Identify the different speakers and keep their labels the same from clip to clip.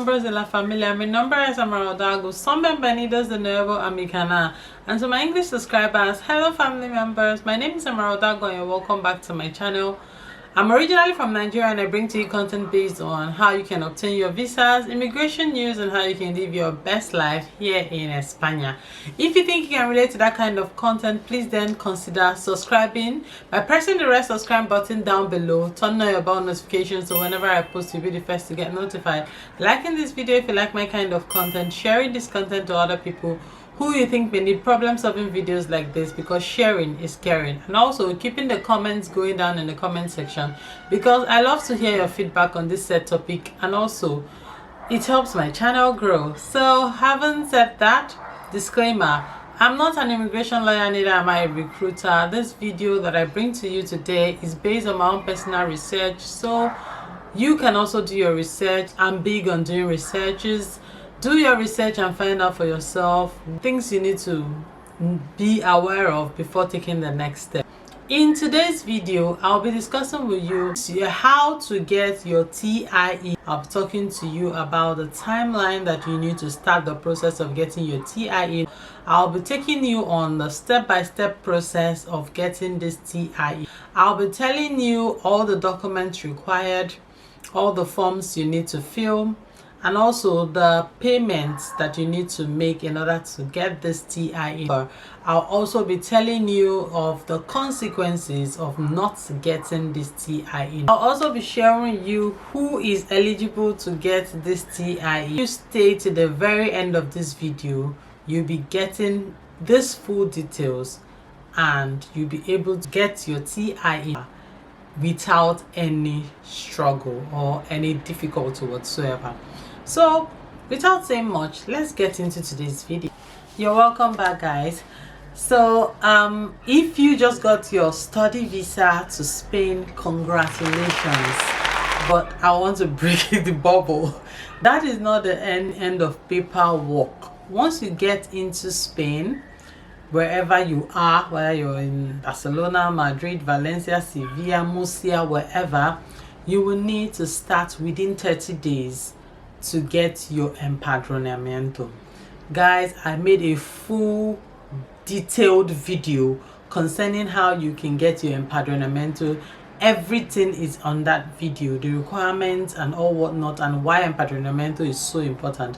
Speaker 1: miembros de la familia. Mi nombre es Amarodago. Son bienvenidos de nuevo a mi canal. And to my English subscribers, hello family members. My name is Amarodago and welcome back to my channel. I'm originally from Nigeria and I bring to you content based on how you can obtain your visas, immigration news, and how you can live your best life here in España. If you think you can relate to that kind of content, please then consider subscribing by pressing the red subscribe button down below. Turn on your bell notifications so whenever I post you'll be the first to get notified. Liking this video if you like my kind of content, sharing this content to other people who you think may need problem solving videos like this, because sharing is caring. And also keeping the comments going down in the comment section, because I love to hear your feedback on this set topic, and also it helps my channel grow. So having said that, disclaimer, I'm not an immigration lawyer, neither am I a recruiter. This video that I bring to you today is based on my own personal research, so you can also do your research. I'm big on doing researches. Do your research and find out for yourself things you need to be aware of before taking the next step. In today's video, I'll be discussing with you how to get your TIE. I'll be talking to you about the timeline that you need to start the process of getting your TIE. I'll be taking you on the step-by-step process of getting this TIE. I'll be telling you all the documents required, all the forms you need to fill, and also the payments that you need to make in order to get this TIE. I'll also be telling you of the consequences of not getting this TIE. I'll also be sharing you who is eligible to get this TIE. If you stay to the very end of this video, you'll be getting this full details and you'll be able to get your TIE without any struggle or any difficulty whatsoever. So without saying much, let's get into today's video. You're welcome back, guys. So if you just got your study visa to Spain, congratulations, but I want to break the bubble. That is not the end of paperwork. Once you get into Spain, wherever you are, whether you're in Barcelona, Madrid, Valencia, Sevilla, Murcia, wherever, you will need to start within 30 days to get your empadronamiento. Guys, I made a full detailed video concerning how you can get your empadronamiento. Everything is on that video, the requirements and all whatnot, and why empadronamiento is so important.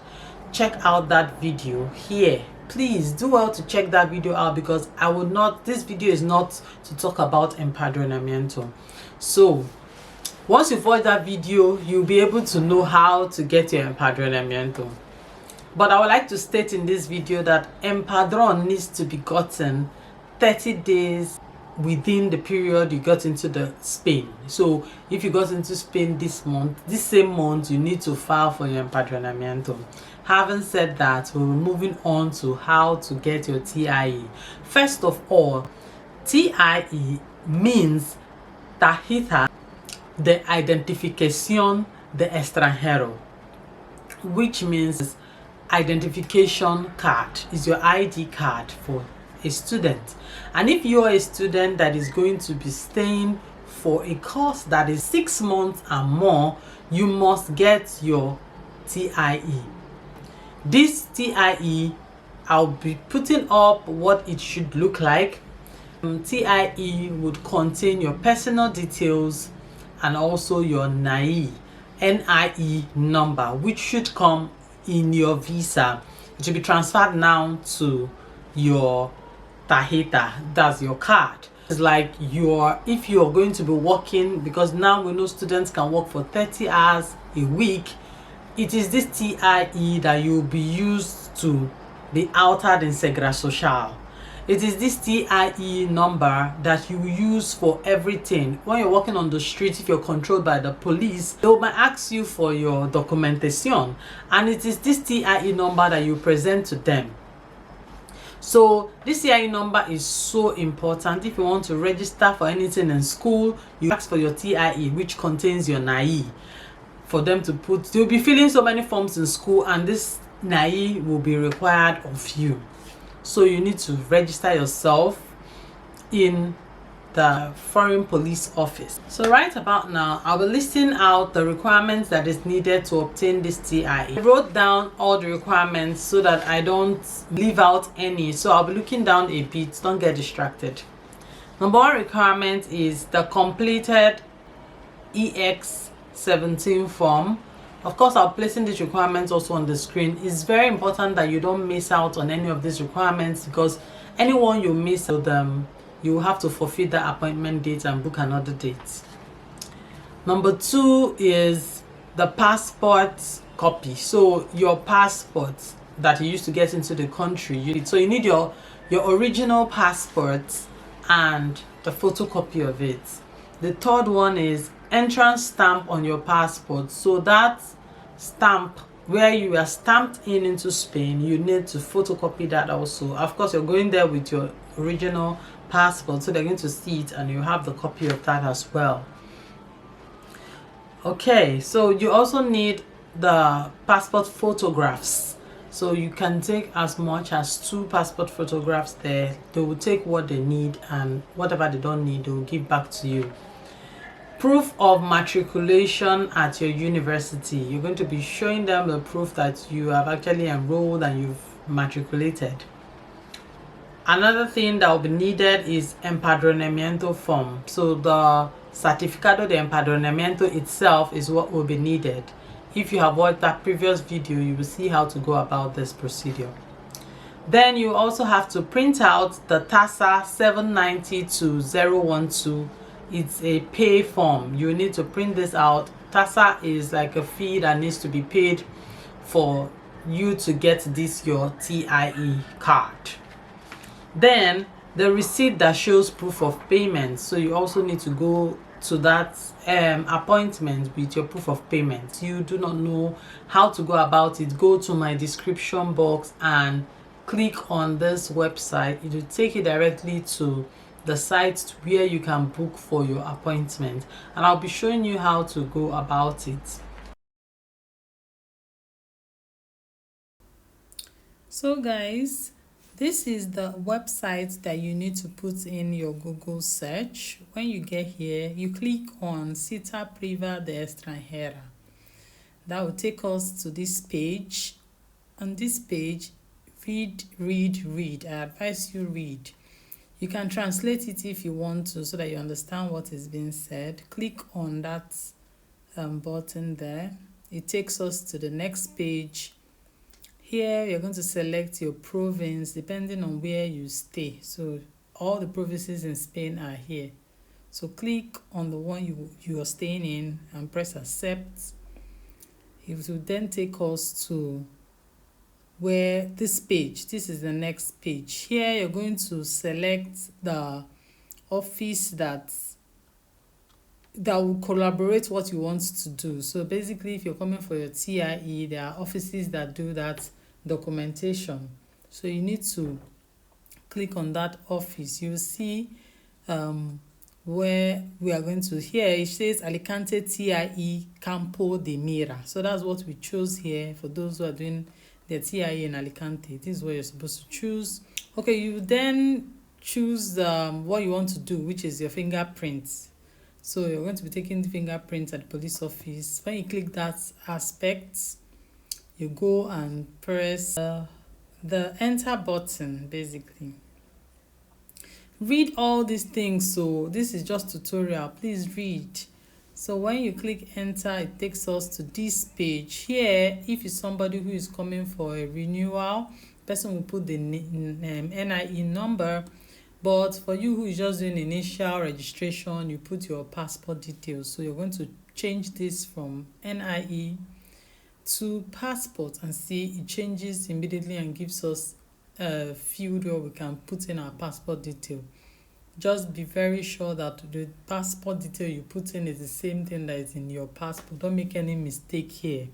Speaker 1: Check out that video here. Please do well to check that video out, because I will not, this video is not to talk about empadronamiento. So once you watch that video, you'll be able to know how to get your empadronamiento. But I would like to state in this video that empadron needs to be gotten 30 days within the period you got into the Spain. So if you got into Spain this month, this same month, you need to file for your empadronamiento. Having said that, we're moving on to how to get your TIE. First of all, TIE means tarjeta de identificación de extranjero, which means identification card. Is your ID card for a student. And if you're a student that is going to be staying for a course that is 6 months and more, you must get your TIE. This TIE, I'll be putting up what it should look like. TIE would contain your personal details and also your NIE number, which should come in your visa. It should be transferred now to your tarjeta, that's your card. It's like if you're going to be working, because now we know students can work for 30 hours a week, it is this TIE that you'll be used to be outed in Segura Social. It is this TIE number that you use for everything. When you're walking on the street, if you're controlled by the police, they might ask you for your documentation, and it is this TIE number that you present to them. So this TIE number is so important. If you want to register for anything in school, you ask for your TIE, which contains your NIE, for them to put. You'll be filling so many forms in school, and this NIE will be required of you. So you need to register yourself in the foreign police office. So right about now, I'll be listing out the requirements that is needed to obtain this TIE. I wrote down all the requirements so that I don't leave out any, so I'll be looking down a bit, don't get distracted. Number one requirement is the completed EX17 form. Of course, I'll be placing these requirements also on the screen. It's very important that you don't miss out on any of these requirements, because anyone you miss them, you will have to forfeit the appointment date and book another date. Number two is the passport copy. So your passport that you used to get into the country, so you need your original passport and the photocopy of it. The third one is entrance stamp on your passport. So that stamp where you are stamped into Spain, you need to photocopy that also. Of course, you're going there with your original passport, so they're going to see it and you have the copy of that as well. Okay, so you also need the passport photographs. So you can take as much as 2 passport photographs there. They will take what they need, and whatever they don't need, they will give back to you. Proof of matriculation at your university. You're going to be showing them the proof that you have actually enrolled and you've matriculated. Another thing that will be needed is empadronamiento form. So the certificado de empadronamiento itself is what will be needed. If you have watched that previous video, you will see how to go about this procedure. Then you also have to print out the TASA 790-012. It's a pay form. You need to print this out. TASA is like a fee that needs to be paid for you to get this your TIE card. Then the receipt that shows proof of payment. So you also need to go to that appointment with your proof of payment. You do not know how to go about it, go to my description box and click on this website. It will take you directly to the site where you can book for your appointment, and I'll be showing you how to go about it. So guys, this is the website that you need to put in your Google search. When you get here, you click on Cita Priva de Extranjera. That will take us to this page. On this page, read. I advise you read. You can translate it if you want to, so that you understand what is being said. Click on that button there. It takes us to the next page. Here you're going to select your province depending on where you stay. So all the provinces in Spain are here. So click on the one you are staying in and press accept. It will then take us to where this is the next page. Here you're going to select the office that will collaborate what you want to do. So basically, if you're coming for your TIE, there are offices that do that documentation. So you need to click on that office. You'll see where we are going to. Here it says Alicante TIE Campo de Mira. So that's what we chose here for those who are doing the TIE in Alicante. This is what you're supposed to choose. Okay, you then choose what you want to do, which is your fingerprints. So you're going to be taking the fingerprints at the police office. When you click that aspect, you go and press the enter button, basically. Read all these things. So this is just tutorial. Please read. So when you click enter, it takes us to this page. Here, if it's somebody who is coming for a renewal, person will put the NIE number. But for you who is just doing initial registration, you put your passport details. So you're going to change this from NIE to passport, and see it changes immediately and gives us a field where we can put in our passport detail. Just be very sure that the passport detail you put in is the same thing that is in your passport. Don't make any mistake here.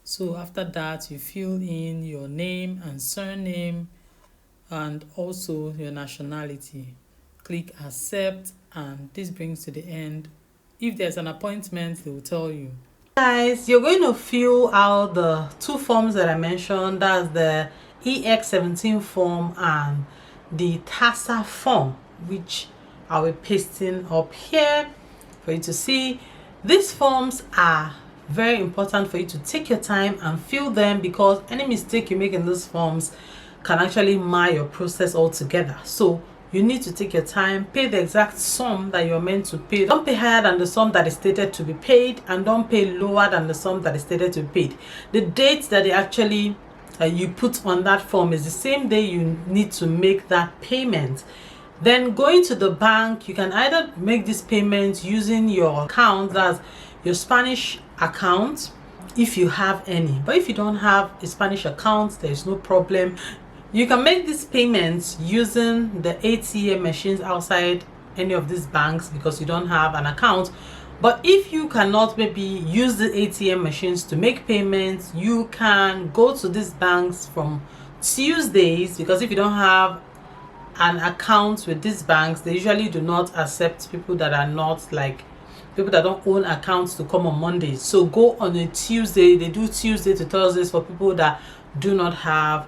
Speaker 1: So after that, you fill in your name and surname and also your nationality. Click accept, and this brings to the end. If there's an appointment, they will tell you. Guys, you're going to fill out the 2 forms that I mentioned. That's the EX17 form and the TASA form, which I'll be pasting up here for you to see. These forms are very important for you to take your time and fill them, because any mistake you make in these forms can actually mar your process altogether. So you need to take your time, pay the exact sum that you're meant to pay. Don't pay higher than the sum that is stated to be paid, and don't pay lower than the sum that is stated to be paid. The date that they actually you put on that form is the same day you need to make that payment. Then going to the bank, you can either make this payment using your account, that's your Spanish account, if you have any. But if you don't have a Spanish account, there's no problem. You can make these payments using the ATM machines outside any of these banks because you don't have an account. But if you cannot maybe use the ATM machines to make payments, you can go to these banks from Tuesdays, because if you don't have an account with these banks, they usually do not accept people that are not, like, people that don't own accounts to come on Mondays. So go on a Tuesday. They do Tuesday to Thursdays for people that do not have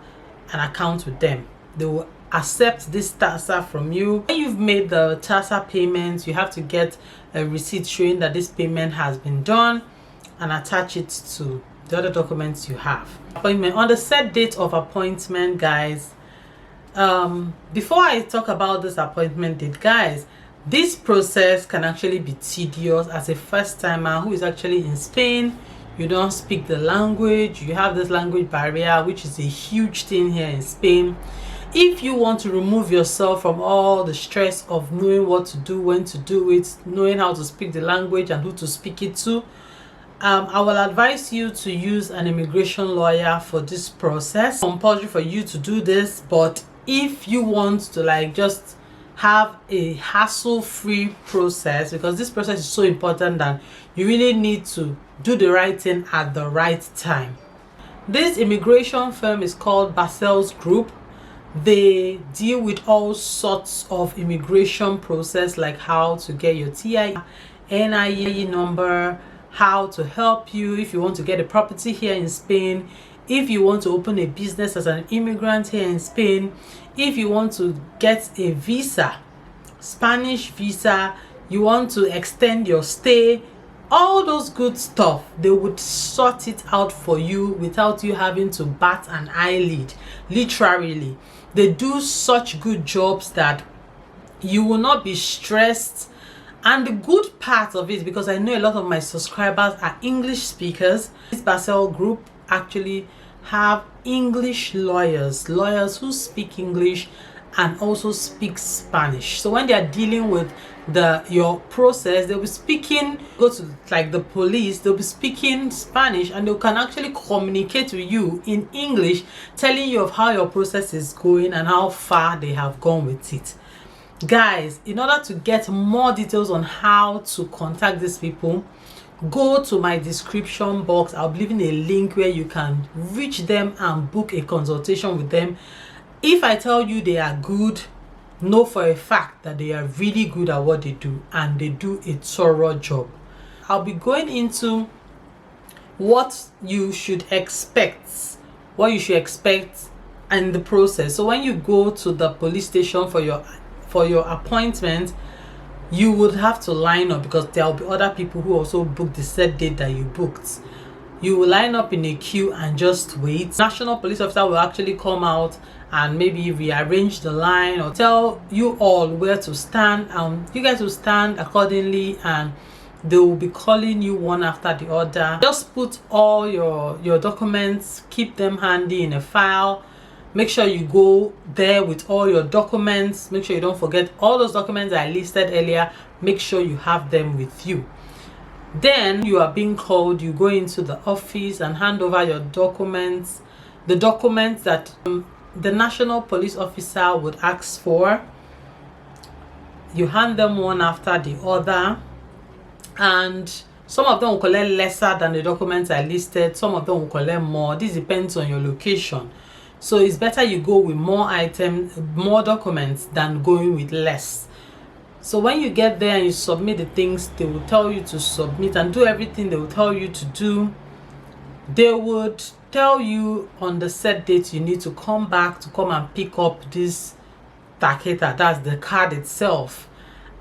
Speaker 1: an account with them. They will accept this TASA from you. When you've made the TASA payment, you have to get a receipt showing that this payment has been done and attach it to the other documents you have. Appointment. On the set date of appointment, guys, before I talk about this appointment date, guys, this process can actually be tedious as a first timer who is actually in Spain. You don't speak the language, you have this language barrier, which is a huge thing here in Spain. If you want to remove yourself from all the stress of knowing what to do, when to do it, knowing how to speak the language and who to speak it to, I will advise you to use an immigration lawyer for this process. It's compulsory for you to do this, but if you want to, like, just have a hassle-free process, because this process is so important that you really need to do the right thing at the right time. This immigration firm is called Basel's Group. They deal with all sorts of immigration process, like how to get your NIE number, how to help you if you want to get a property here in Spain, if you want to open a business as an immigrant here in Spain, if you want to get a visa, Spanish visa, you want to extend your stay, all those good stuff, they would sort it out for you without you having to bat an eyelid. Literally, they do such good jobs that you will not be stressed. And the good part of it, because I know a lot of my subscribers are English speakers, this Basel group actually have English lawyers who speak English and also speak Spanish. So when they are dealing with your process, they'll be speaking, go to like the police, they'll be speaking Spanish, and they can actually communicate with you in English, telling you of how your process is going and how far they have gone with it. Guys, in order to get more details on how to contact these people, go to my description box. I'll be leaving a link where you can reach them and book a consultation with them. If I tell you they are good, know for a fact that they are really good at what they do, and they do a thorough job. I'll be going into what you should expect in the process. So when you go to the police station for your appointment, you would have to line up, because there will be other people who also booked the set date that you booked. You will line up in a queue and just wait. National police officer will actually come out and maybe rearrange the line or tell you all where to stand, and you guys will stand accordingly, and they will be calling you one after the other. Just put all your documents, keep them handy in a file. Make sure you go there with all your documents. Make sure you don't forget all those documents I listed earlier. Make sure you have them with you. Then you are being called, you go into the office and hand over your documents, the documents that the national police officer would ask for. You hand them one after the other, and some of them will collect lesser than the documents I listed, some of them will collect more. This depends on your location. So it's better you go with more items, more documents, than going with less. So when you get there and you submit the things they will tell you to submit and do everything they will tell you to do, they would tell you on the set date you need to come back to come and pick up this tarjeta, that's the card itself.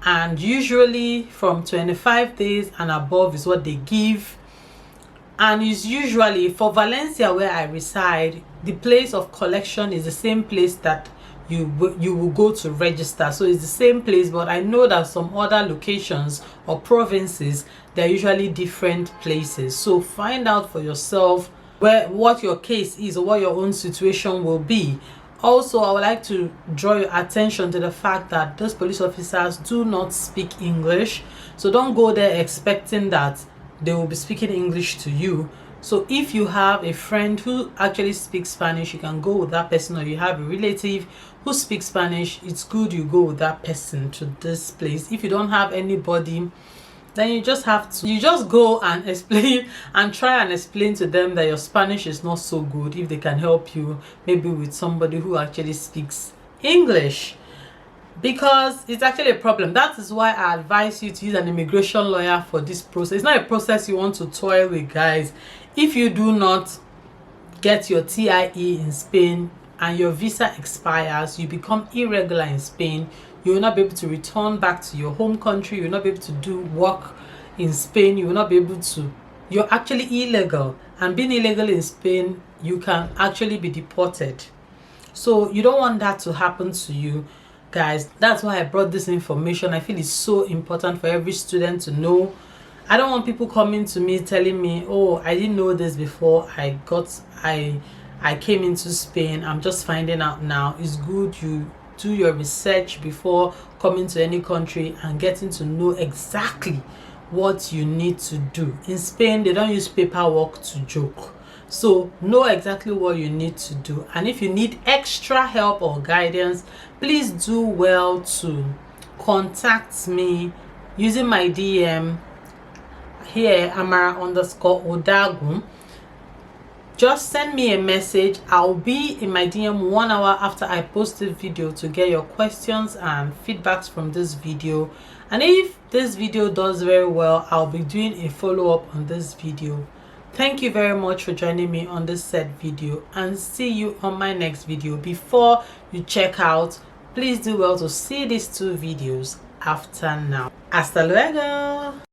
Speaker 1: and usually from 25 days and above is what they give. And it's usually for Valencia, where I reside, the place of collection is the same place that you will go to register. So it's the same place, but I know that some other locations or provinces, they're usually different places. So find out for yourself what your case is or what your own situation will be. Also, I would like to draw your attention to the fact that those police officers do not speak English. So don't go there expecting that they will be speaking English to you. So if you have a friend who actually speaks Spanish, you can go with that person, or you have a relative who speaks Spanish, it's good you go with that person to this place. If you don't have anybody, then you just go and explain and try and explain to them that your Spanish is not so good, if they can help you maybe with somebody who actually speaks English, because it's actually a problem. That is why I advise you to use an immigration lawyer for this process. It's not a process you want to toil with, guys. If you do not get your TIE in Spain and your visa expires, you become irregular in Spain, you will not be able to return back to your home country. You will not be able to do work in Spain. You will not be able to, you're actually illegal, and being illegal in Spain, you can actually be deported. So you don't want that to happen to you, guys. That's why I brought this information. I feel it's so important for every student to know. I don't want people coming to me telling me, oh, I didn't know this before I came into Spain, I'm just finding out now. It's good you do your research before coming to any country and getting to know exactly what you need to do. In Spain, they don't use paperwork to joke. So know exactly what you need to do. And if you need extra help or guidance, please do well to contact me using my DM here, Amara_Odagu. Just send me a message. I'll be in my DM 1 hour after I post this video to get your questions and feedbacks from this video. And if this video does very well, I'll be doing a follow-up on this video. Thank you very much for joining me on this said video, and see you on my next video. Before you check out, please do well to see these 2 videos after now. Hasta luego.